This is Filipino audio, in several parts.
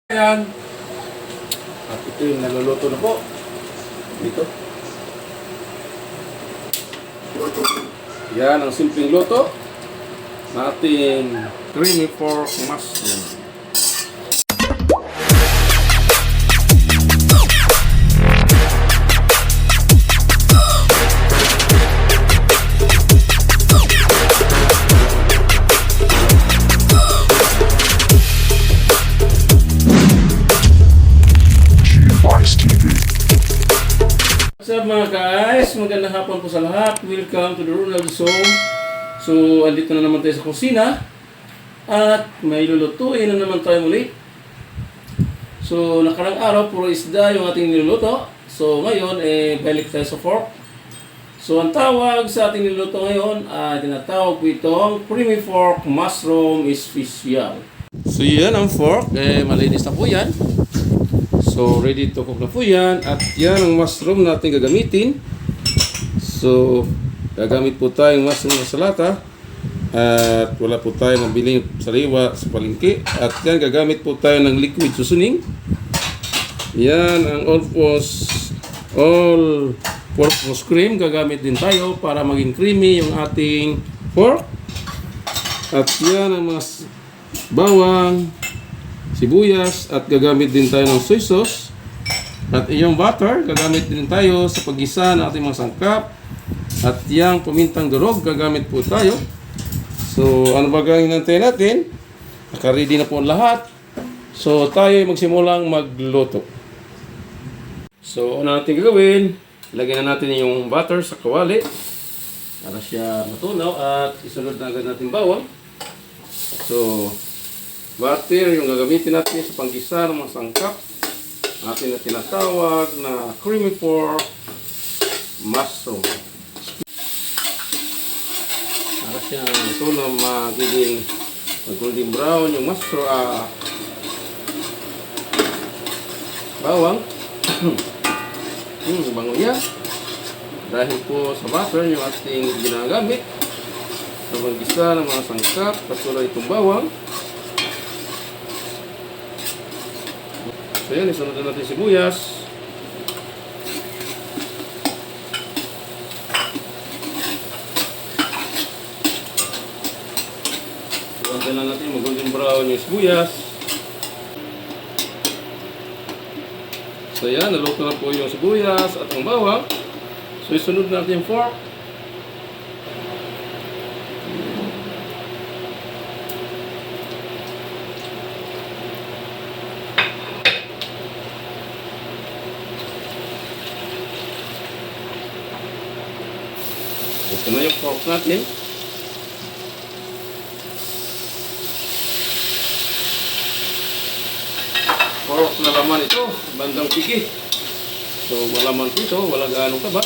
Ayan. At ito yung naluluto na po. Dito. Yan ang simpleng luto. Nating creamy pork mushroom. What's up mga guys? Magandang hapon po sa lahat. Welcome to the Ronald Zone. So, andito na naman tayo sa kusina. At may lulutuin na naman tayo muli. So, nakarang araw puro isda yung ating niluluto. So, ngayon, balik tayo sa pork. So, ang tawag sa ating niluluto ngayon, tinatawag po itong creamy pork mushroom special. So, yan ang pork. Malinis na po yan. So, ready to cook na po yan. At yan ang mushroom natin gagamitin. So, gagamit po tayong mushroom na salata. At wala po tayong mabiling sariwa sa palengke. At yan, gagamit po tayo ng liquid seasoning. Yan ang all-purpose cream. Gagamit din tayo para maging creamy yung ating pork. At yan ang mga bawang, sibuyas, at gagamit din tayo ng soy sauce. At yung butter, gagamit din tayo sa paggisa ng ating mga sangkap. At yung pamintang durog, gagamit po tayo. So, ano ba gawin natin? Naka-ready na po lahat. So, tayo magsimulang magluto. So, una natin gagawin, lagyan na natin yung butter sa kawali para siya matunaw at isunod na agad natin bawang. So, butter yung gagamitin natin sa panggisa ng mga sangkap natin na tinatawag na creamy pork mushroom. Para siya ito na magiging golden brown yung mushroom, bawang. Bango niya. Dahil po sa butter yung ating ginagamit sa panggisa ng mga sangkap, katulad itong bawang. So yan, isunod na natin sibuyas. Iwantayin lang natin mag-golden brown yung sibuyas. So yan, naluto na po yung sibuyas at ang bawang. So isunod natin yung pork. Ito na yung pork natin. Pork na laman ito, bandang pigi. So, malaman po ito, wala gaano taba.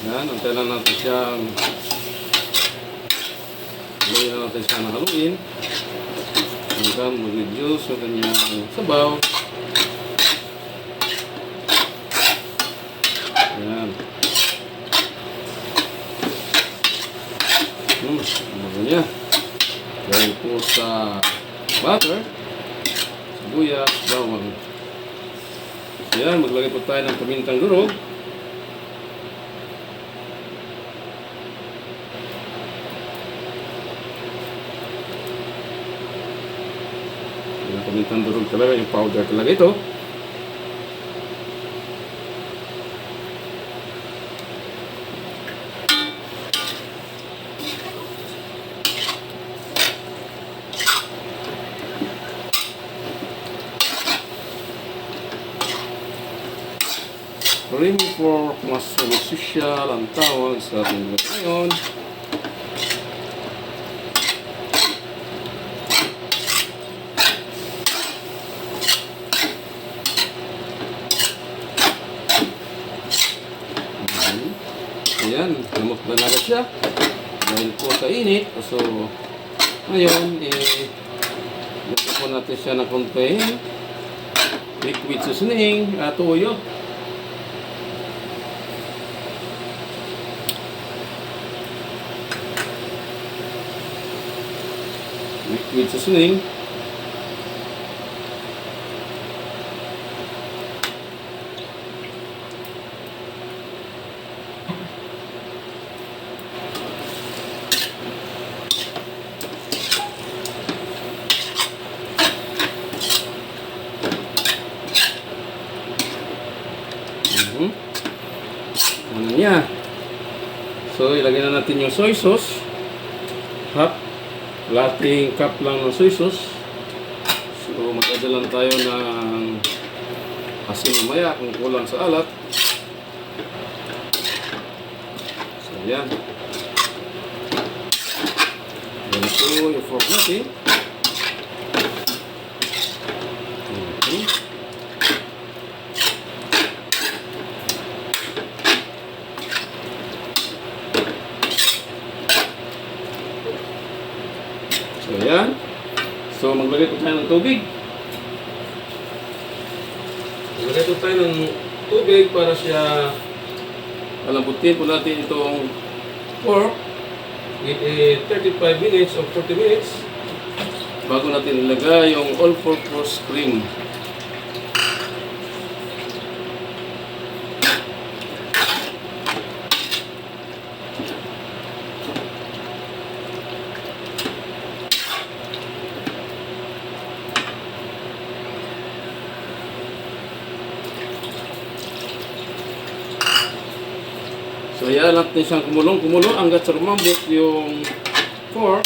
Yan, antayin lang natin siyang haluin na natin siya na haluin hanggang mag-reduce yung kanyang sabaw. Yan. Ano niya? Dahil po sa butter, sibuyas, bawang. Yan, maglagay po tayo ng pamintang durog. Yan, pamintang durog talaga, yung powder talaga ito. Creamy pork mushroom special ang tawag sa ating ngayon. Ayan, gamot na agad siya dahil po sa init. So, ngayon, lagyan po natin siya ng konting liquid seasoning at toyo. liquid seasoning. Ano niya? So, ilagay na natin yung soy sauce. Lating cup lang ng soy sauce. So, mag-adalan tayo ng asin mamaya kung kulang sa alat. So, yan. Ganito yung fork natin. Okay. So, yan. So, maglagay po tayo ng tubig. Maglagay po tayo ng tubig para siya palambutin po natin itong pork with 35 minutes or 40 minutes bago natin ilagay yung all-purpose cream. So, yan natin siyang kumulong hanggat sa lumambot yung pork.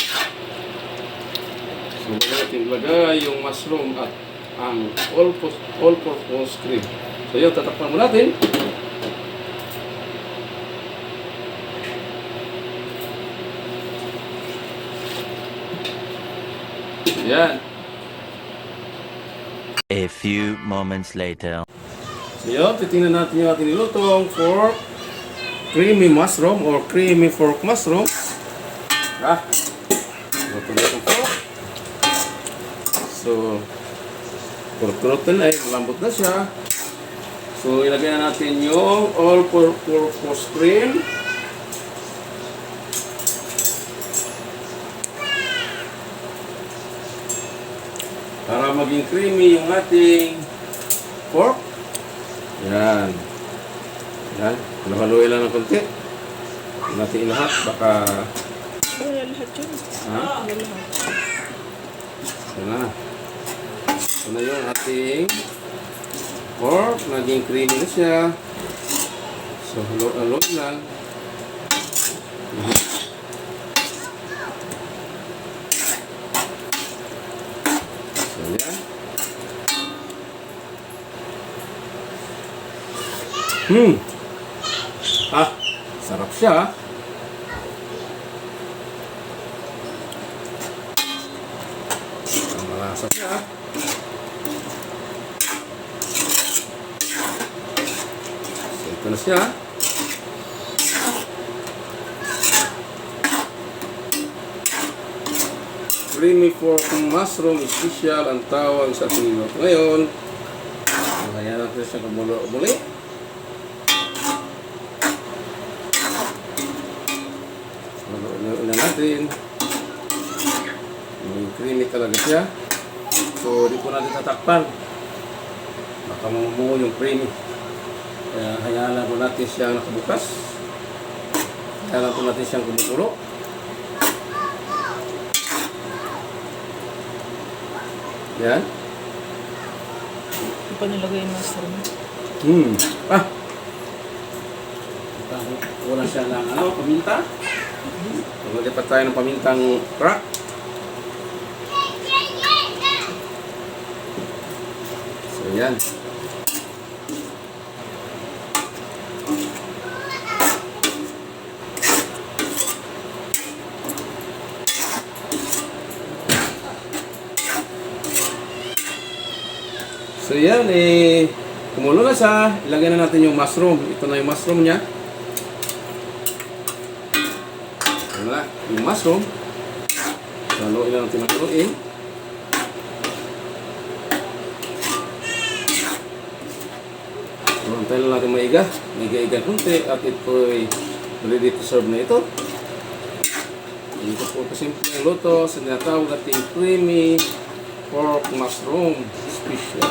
So, natin ilagay yung mushroom at ang all-purpose cream. So, yan, tatakpan mo natin. Yan. A few moments later. So, yan, titingnan natin yung ating nilutong pork creamy mushroom or creamy fork mushroom. Luto na itong pork. So, kurot-kurotin ay malambot na siya. So, ilagay na natin yung all-purpose cream. Para maging creamy yung ating pork. Yan. Yan. Haluin lang ng konti. Hindi natin ilahat. Baka... Wala lahat yun. Ha? Wala lahat. Ito na. Ito na yung ating pork. Naging creamy na siya. So, haluin lang. So, yan. Sarap siya. Ang malasa siya. So, ito na siya. Creamy fork mushroom special ang tawag sa ating niluto ngayon. Kaya natin siya kumulo-muli. Haluin na natin. May creamy talaga siya. So, di po natin tatakpan. Baka mamumuo yung creamy. Kaya hayaan lang po natin siyang nakabukas. Hayaan lang po natin siyang kumukulo. Yan. Hindi pa nilagay yung mushroom. Wala siya ng paminta. Maglagay pa tayo ng pamintang crack. So, yan. So, yan. Kumulo na siya. Ilagay na natin yung mushroom. Ito na yung mushroom niya. Yung mushroom, haluin lang natin ang haluin. Tayo lang natin maiga-iga kunti at ito ay ready to serve na ito. Dito po kasimple ang luto sa tinatawag nating creamy pork mushroom special.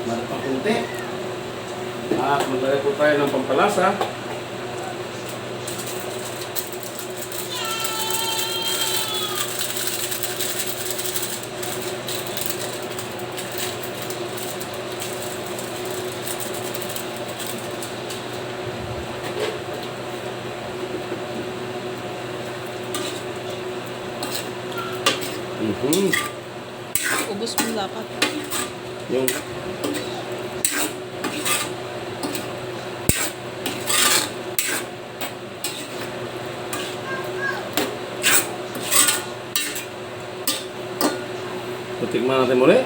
Meron pang kunti. At maglagay po tayo ng pampalasa. Ubus mo dapat. Yung tikman natin muli.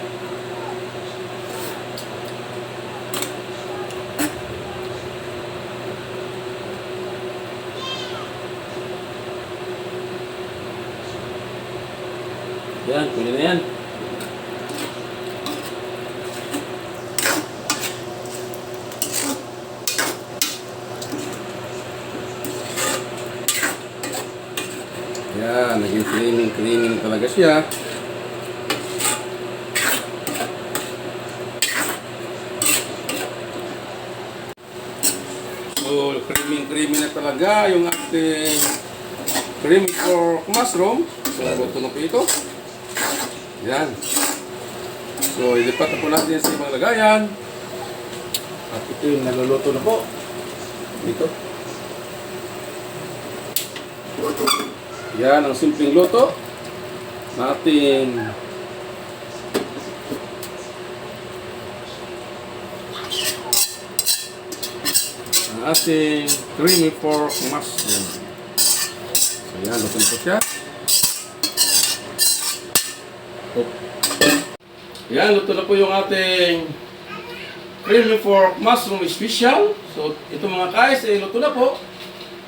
Yan, pwede na yan. Yan, naging creaming talaga siya. So, creamy na talaga yung ating creamy pork mushroom. So, luto na po ito. Yan. So, ilipat na po natin sa ibang lagayan. At ito yung naluluto na po. Dito. Yan ang simpleng luto na ating creamy pork mushroom. So, yan. Luto na po siya. Yan, luto na po yung ating creamy pork mushroom special. So, ito mga guys, luto na po.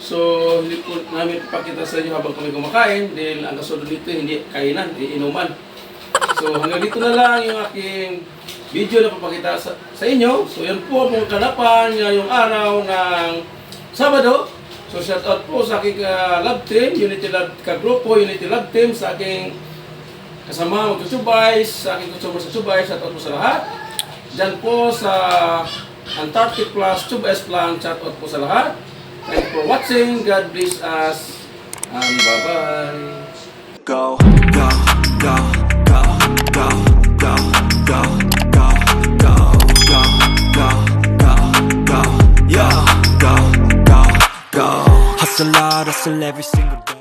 So, hindi po namin ipakita sa inyo habang kami kumakain dahil ang kasunod dito hindi kainan, inuman. So, hanggang dito na lang yung aking video na papakita sa inyo. So, yan po ang kanapan ngayong araw ng Sabado. So, shout out po sa aking love team, Unity Love Kagrupo, Unity Love Team, sa aking kasama magsusubay, sa aking kusubay sa subay, shout out po sa lahat. Diyan po sa Antarctic Plus, Tubes Plan, shout out po sa lahat. Thank you for watching. God bless us. And bye-bye. Go, go, go, go, go, go, go, go, go, go, go, go, go, yeah, go, go, go. Hustle hard, hustle every single day.